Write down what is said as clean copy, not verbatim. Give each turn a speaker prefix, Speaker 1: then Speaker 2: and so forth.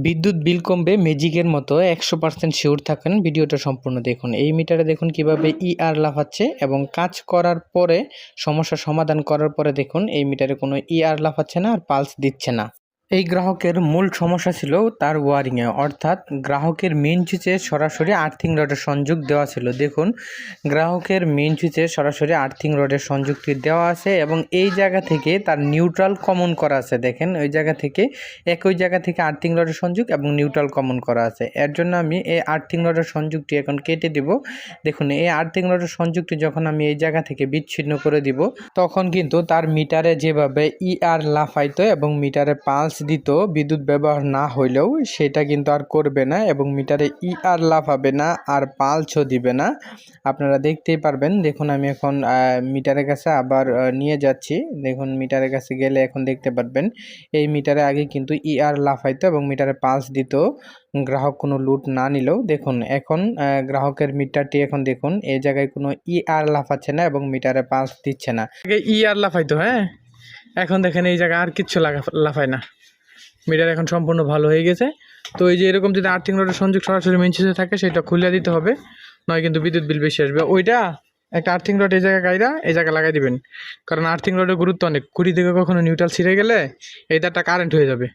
Speaker 1: বিদ্যুৎ বিল কমবে ম্যাজিকের মতো 100% শিওর থাকেন। ভিডিওটা সম্পূর্ণ দেখুন। এই মিটারে দেখুন কিভাবে আর লাফাচ্ছে এবং কাজ করার পরে সমস্যা সমাধান করার পরে দেখুন এই মিটারে কোনো আর লাফাচ্ছে না আর পালস দিচ্ছে না। এই গ্রাহকের মূল সমস্যা ছিল তার ওয়ারিংয়ে, অর্থাৎ গ্রাহকের মেইন সুইচে সরাসরি আর্থিং রডের সংযোগ দেওয়া ছিল। দেখুন গ্রাহকের মেইন সুইচে সরাসরি আর্থিং রডের সংযোগটি দেওয়া আছে এবং এই জায়গা থেকে তার নিউট্রাল কমন করা আছে। দেখেন ওই জায়গা থেকে একই জায়গা থেকে আর্থিং রডের সংযোগ এবং নিউট্রাল কমন করা আছে। এর জন্য আমি এই আর্থিং রডের সংযোগটি এখন কেটে দিব। দেখুন এই আর্থিং রডের সংযোগটি যখন আমি এই জায়গা থেকে বিচ্ছিন্ন করে দিব তখন কিন্তু তার মিটারে যেভাবে আর লাফাইতো এবং মিটারে পালস দিত বিদ্যুৎ ব্যবহার না হইলেও সেটা কিন্তু আর করবে না এবং মিটারে আর লাফাবে না আর পালসও দিবে না। আপনারা দেখতেই পারবেন। দেখুন আমি এখন মিটারের কাছে আবার নিয়ে যাচ্ছি। দেখুন মিটারের কাছে গেলে এখন দেখতে পারবেন এই মিটারে আগে কিন্তু আর লাফাইতো এবং মিটারে পালস দিত গ্রাহক কোনো লুট না নিলেও। দেখুন এখন গ্রাহকের মিটারটি এখন দেখুন এই জায়গায় কোনো আর লাফাচ্ছে না এবং মিটারে পালস দিচ্ছে না। আগে আর লাফাইতো, হ্যাঁ, এখন দেখেন এই জায়গায় আর কিচ্ছু লাফায় না। মিটার এখন সম্পূর্ণ ভালো হয়ে গেছে। তো এই যে এরকম যদি আর্থিং রডের সংযোগ সরাসরি মেইন সুইচে থাকে সেটা খুলে দিতে হবে, নয় কিন্তু বিদ্যুৎ বিল বেশি আসবে। ওইটা একটা আর্থিং রড এই জায়গায় এই জায়গায় লাগাই দিবেন, কারণ আর্থিং রডের গুরুত্ব অনেক। কুড়ি থেকে কখনো নিউট্রাল ছিঁড়ে গেলে এই তারটা কারেন্ট হয়ে যাবে।